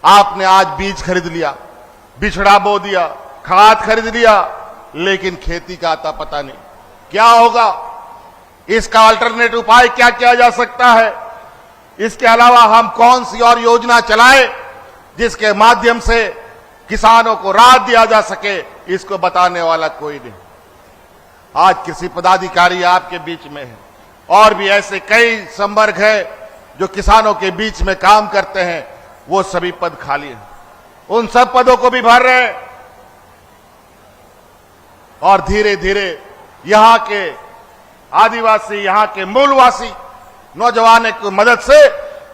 आपने आज बीज खरीद लिया, बिछड़ा बो दिया, खाद खरीद लिया, लेकिन खेती का आता पता नहीं क्या होगा। इसका अल्टरनेट उपाय क्या किया जा सकता है? इसके अलावा हम कौन सी और योजना चलाएं जिसके माध्यम से किसानों को राहत दिया जा सके, इसको बताने वाला कोई नहीं। आज कृषि पदाधिकारी आपके बीच में है और भी ऐसे कई संवर्ग है जो किसानों के बीच में काम करते हैं, वो सभी पद खाली हैं। उन सब पदों को भी भर रहे हैं और धीरे धीरे यहां के आदिवासी, यहां के मूलवासी नौजवानों की मदद से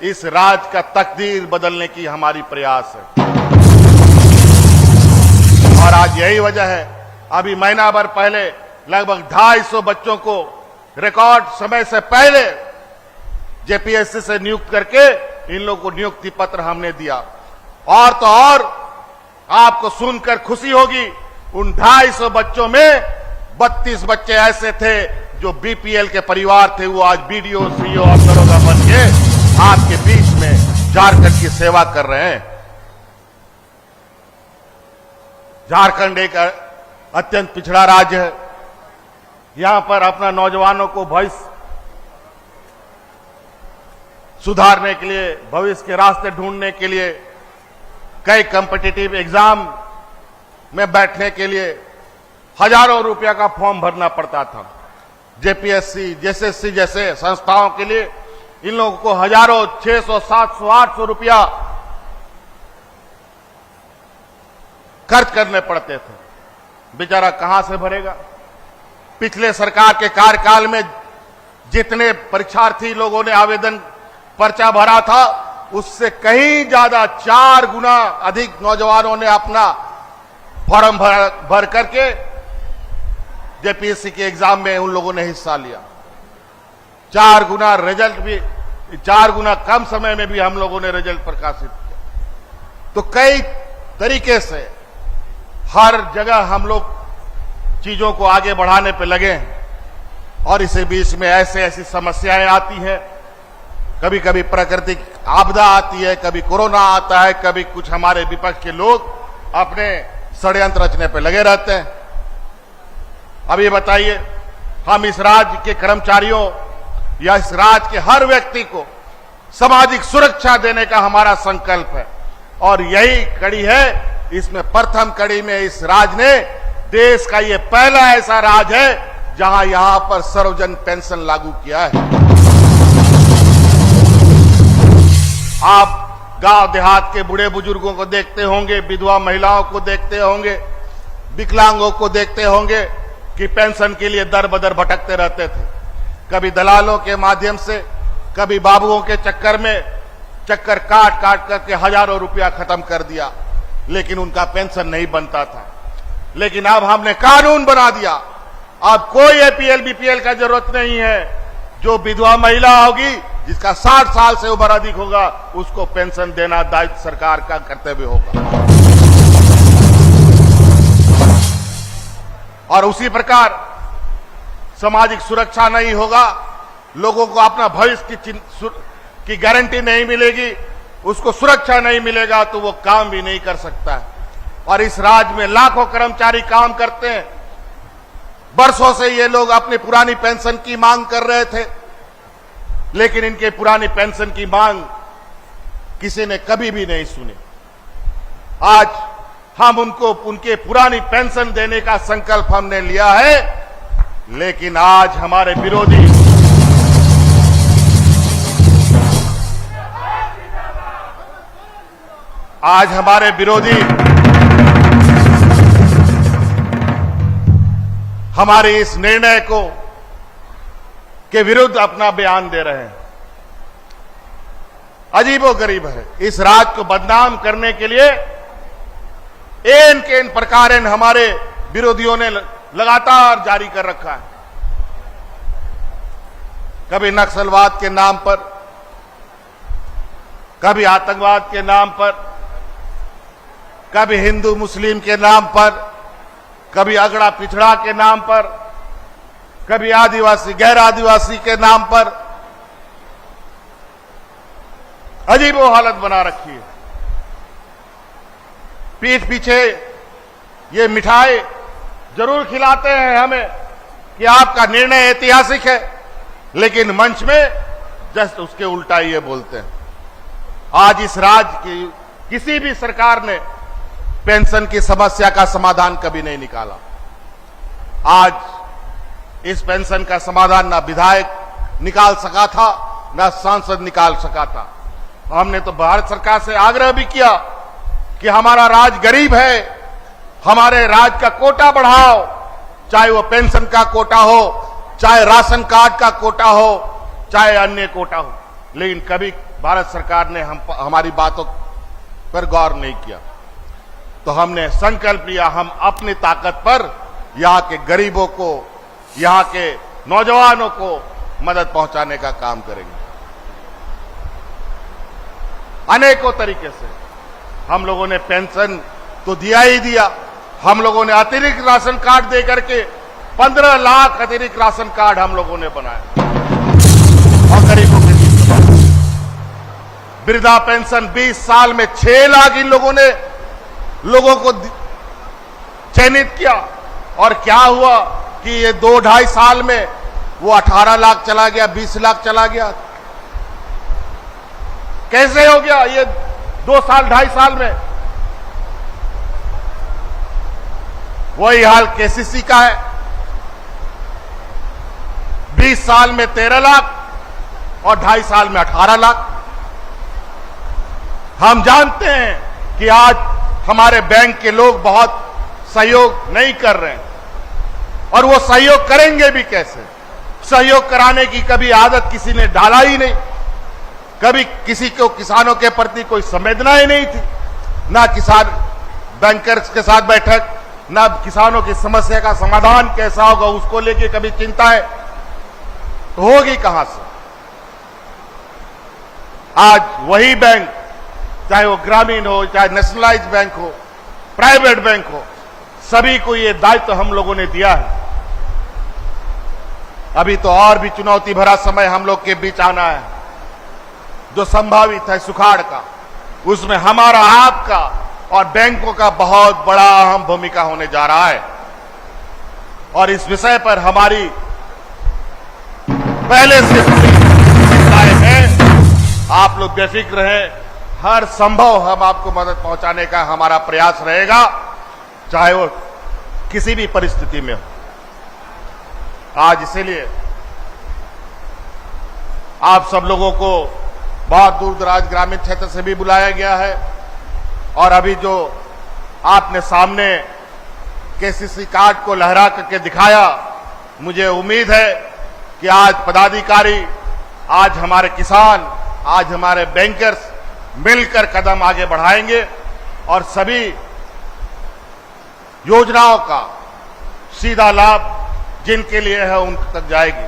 इस राज्य का तकदीर बदलने की हमारी प्रयास है। और आज यही वजह है, अभी महीना भर पहले लगभग 250 बच्चों को रिकॉर्ड समय से पहले जेपीएससी से नियुक्त करके इन लोगों को नियुक्ति पत्र हमने दिया। और तो और आपको सुनकर खुशी होगी, उन 250 बच्चों में 32 बच्चे ऐसे थे जो बीपीएल के परिवार थे। वो आज बीडीओ, सीईओ और दरोगा बन के आपके बीच में झारखंड की सेवा कर रहे हैं। झारखंड एक अत्यंत पिछड़ा राज्य है। यहां पर अपना नौजवानों को भविष्य सुधारने के लिए, भविष्य के रास्ते ढूंढने के लिए, कई कॉम्पिटिटिव एग्जाम में बैठने के लिए हजारों रुपया का फॉर्म भरना पड़ता था। जेपीएससी, जेएसएससी जैसे संस्थाओं के लिए इन लोगों को हजारों, 600, 700, 800 रुपया खर्च करने पड़ते थे। बेचारा कहां से भरेगा? पिछले सरकार के कार्यकाल में जितने परीक्षार्थी लोगों ने आवेदन पर्चा भरा था, उससे कहीं ज्यादा 4 गुना अधिक नौजवानों ने अपना फॉर्म भर करके जेपीएससी के एग्जाम में उन लोगों ने हिस्सा लिया। 4 गुना रिजल्ट भी, 4 गुना कम समय में भी हम लोगों ने रिजल्ट प्रकाशित किया। तो कई तरीके से हर जगह हम लोग चीजों को आगे बढ़ाने पे लगे हैं। और इसी बीच में ऐसी समस्याएं आती हैं, कभी कभी प्राकृतिक आपदा आती है, कभी कोरोना आता है, कभी कुछ हमारे विपक्ष के लोग अपने षड्यंत्र रचने पे लगे रहते हैं। अब ये बताइए, हम इस राज्य के कर्मचारियों या इस राज्य के हर व्यक्ति को सामाजिक सुरक्षा देने का हमारा संकल्प है और यही कड़ी है। इसमें प्रथम कड़ी में इस राज्य ने, देश का ये पहला ऐसा राज्य है जहां यहां पर सर्वजन पेंशन लागू किया है। आप गांव देहात के बूढ़े बुजुर्गों को देखते होंगे, विधवा महिलाओं को देखते होंगे, विकलांगों को देखते होंगे कि पेंशन के लिए दर बदर भटकते रहते थे। कभी दलालों के माध्यम से, कभी बाबुओं के चक्कर में चक्कर काट काट करके हजारों रुपया खत्म कर दिया, लेकिन उनका पेंशन नहीं बनता था। लेकिन अब हमने कानून बना दिया, अब कोई एपीएल बीपीएल का जरूरत नहीं है। जो विधवा महिला होगी, जिसका 60 साल से उम्र अधिक होगा, उसको पेंशन देना दायित्व सरकार का कर्तव्य होगा। और उसी प्रकार सामाजिक सुरक्षा नहीं होगा, लोगों को अपना भविष्य की गारंटी नहीं मिलेगी, उसको सुरक्षा नहीं मिलेगा, तो वो काम भी नहीं कर सकता है। और इस राज्य में लाखों कर्मचारी काम करते हैं। बरसों से ये लोग अपनी पुरानी पेंशन की मांग कर रहे थे, लेकिन इनके पुरानी पेंशन की मांग किसी ने कभी भी नहीं सुनी। आज हम उनको उनके पुरानी पेंशन देने का संकल्प हमने लिया है, लेकिन आज हमारे विरोधी हमारे इस निर्णय को के विरुद्ध अपना बयान दे रहे हैं। अजीबोगरीब है, इस राज्य को बदनाम करने के लिए एन के इन प्रकार हमारे विरोधियों ने लगातार जारी कर रखा है। कभी नक्सलवाद के नाम पर, कभी आतंकवाद के नाम पर, कभी हिंदू मुस्लिम के नाम पर, कभी अगड़ा पिछड़ा के नाम पर, कभी आदिवासी गैर आदिवासी के नाम पर अजीबो हालत बना रखी है। पीठ पीछे ये मिठाई जरूर खिलाते हैं हमें कि आपका निर्णय ऐतिहासिक है, लेकिन मंच में जस्ट उसके उल्टा ये बोलते हैं। आज इस राज्य की किसी भी सरकार ने पेंशन की समस्या का समाधान कभी नहीं निकाला। आज इस पेंशन का समाधान ना विधायक निकाल सका था, ना सांसद निकाल सका था। हमने तो भारत सरकार से आग्रह भी किया कि हमारा राज्य गरीब है, हमारे राज्य का कोटा बढ़ाओ, चाहे वो पेंशन का कोटा हो, चाहे राशन कार्ड का कोटा हो, चाहे अन्य कोटा हो। लेकिन कभी भारत सरकार ने हमारी बातों पर गौर नहीं किया। तो हमने संकल्प लिया, हम अपनी ताकत पर यहां के गरीबों को, यहां के नौजवानों को मदद पहुंचाने का काम करेंगे। अनेकों तरीके से हम लोगों ने पेंशन तो दिया ही दिया, हम लोगों ने अतिरिक्त राशन कार्ड दे करके 15 लाख अतिरिक्त राशन कार्ड हम लोगों ने बनाए और गरीबों के बीच वृद्धा पेंशन 20 साल में 6 लाख इन लोगों को चयनित किया। और क्या हुआ कि ये 2-2.5 साल में वो 18 लाख चला गया, 20 लाख चला गया। कैसे हो गया ये 2 साल 2.5 साल में? वही हाल केसीसी का है, 20 साल में 13 लाख और 2.5 साल में 18 लाख। हम जानते हैं कि आज हमारे बैंक के लोग बहुत सहयोग नहीं कर रहे हैं, और वो सहयोग करेंगे भी कैसे? सहयोग कराने की कभी आदत किसी ने डाला ही नहीं, कभी किसी को किसानों के प्रति कोई संवेदना ही नहीं थी। ना किसान बैंकर्स के साथ बैठक, ना किसानों की समस्या का समाधान कैसा होगा उसको लेके कभी चिंता है, तो होगी कहां से? आज वही बैंक, चाहे वो ग्रामीण हो, चाहे नेशनलाइज बैंक हो, प्राइवेट बैंक हो, सभी को ये दायित्व हम लोगों ने दिया है। अभी तो और भी चुनौती भरा समय हम लोग के बीच आना है। जो संभावित है सुखाड़ का, उसमें हमारा, आपका और बैंकों का बहुत बड़ा अहम भूमिका होने जा रहा है। और इस विषय पर हमारी पहले से चिंताएं हैं। आप लोग बेफिक्र रहें, हर संभव हम आपको मदद पहुंचाने का हमारा प्रयास रहेगा, चाहे वो किसी भी परिस्थिति में हो। आज इसीलिए आप सब लोगों को बहुत दूर दराज ग्रामीण क्षेत्र से भी बुलाया गया है, और अभी जो आपने सामने केसीसी कार्ड को लहरा करके दिखाया, मुझे उम्मीद है कि आज पदाधिकारी, आज हमारे किसान, आज हमारे बैंकर्स मिलकर कदम आगे बढ़ाएंगे और सभी योजनाओं का सीधा लाभ जिनके लिए है उन तक जाएगी।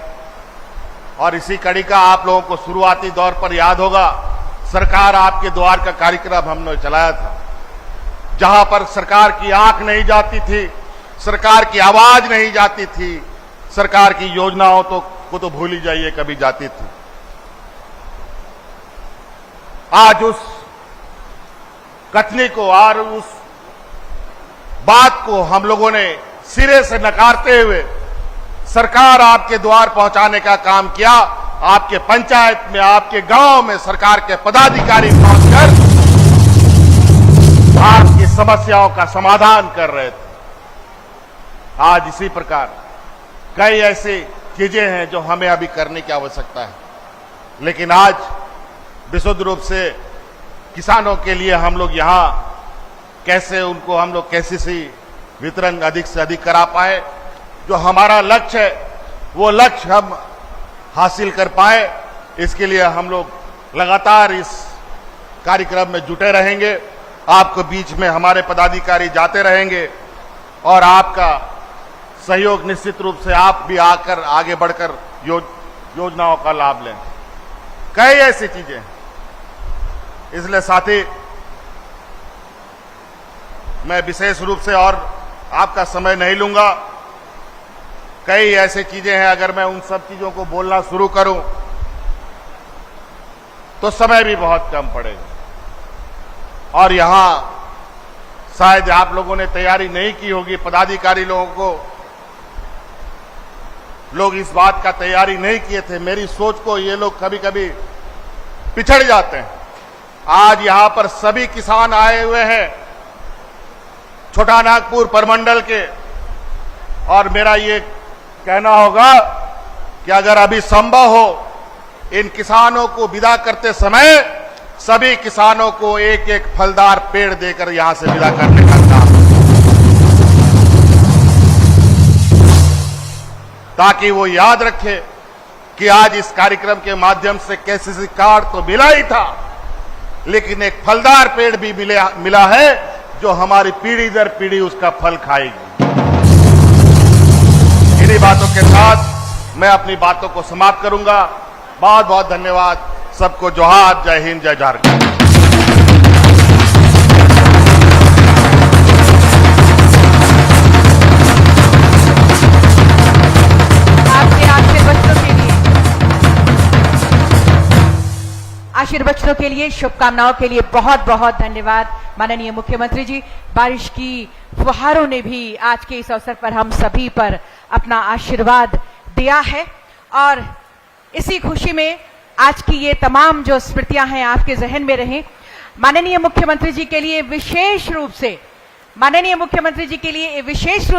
और इसी कड़ी का आप लोगों को शुरुआती दौर पर याद होगा, सरकार आपके द्वार का कार्यक्रम हमने चलाया था, जहां पर सरकार की आंख नहीं जाती थी, सरकार की आवाज नहीं जाती थी, सरकार की योजनाओं को तो भूल ही जाइए कभी जाती थी। आज उस कथनी को और उस बात को हम लोगों ने सिरे से नकारते हुए सरकार आपके द्वार पहुंचाने का काम किया। आपके पंचायत में, आपके गांव में सरकार के पदाधिकारी पहुंचकर आपकी समस्याओं का समाधान कर रहे थे। आज इसी प्रकार कई ऐसी चीजें हैं जो हमें अभी करने की आवश्यकता है, लेकिन आज विशुद्ध रूप से किसानों के लिए हम लोग यहां कैसे उनको हम लोग केसीसी वितरण अधिक से अधिक करा पाए, जो हमारा लक्ष्य है वो लक्ष्य हम हासिल कर पाए, इसके लिए हम लोग लगातार इस कार्यक्रम में जुटे रहेंगे। आपके बीच में हमारे पदाधिकारी जाते रहेंगे और आपका सहयोग निश्चित रूप से आप भी आकर आगे बढ़कर योजनाओं का लाभ लें। कई ऐसी चीजें हैं, इसलिए साथी मैं विशेष रूप से और आपका समय नहीं लूंगा। कई ऐसी चीजें हैं, अगर मैं उन सब चीजों को बोलना शुरू करूं तो समय भी बहुत कम पड़ेगा। और यहां शायद आप लोगों ने तैयारी नहीं की होगी, पदाधिकारी लोगों को लोग इस बात का तैयारी नहीं किए थे। मेरी सोच को ये लोग कभी कभी पिछड़ जाते हैं। आज यहां पर सभी किसान आए हुए हैं छोटा नागपुर प्रमंडल के, और मेरा ये कहना होगा कि अगर अभी संभव हो इन किसानों को विदा करते समय सभी किसानों को एक एक फलदार पेड़ देकर यहां से विदा करने का काम, ताकि वो याद रखे कि आज इस कार्यक्रम के माध्यम से केसीसी कार्ड तो मिला ही था, लेकिन एक फलदार पेड़ भी मिला है जो हमारी पीढ़ी दर पीढ़ी उसका फल खाएगी। इन्हीं बातों के साथ मैं अपनी बातों को समाप्त करूंगा। बहुत बहुत धन्यवाद सबको। जोहार, जय हिंद, जय झारखंड। आशीर्वचनों के लिए, शुभकामनाओं के लिए बहुत बहुत धन्यवाद माननीय मुख्यमंत्री जी। बारिश की फुहारों ने भी आज के इस अवसर पर हम सभी पर अपना आशीर्वाद दिया है, और इसी खुशी में आज की ये तमाम जो स्मृतियां हैं आपके जहन में रहें। माननीय मुख्यमंत्री जी के लिए विशेष रूप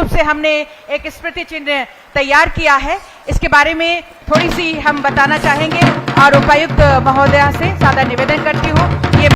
से हमने एक स्मृति चिन्ह तैयार किया है। इसके बारे में थोड़ी सी हम बताना चाहेंगे और उपायुक्त महोदया से सादर निवेदन करती हूँ।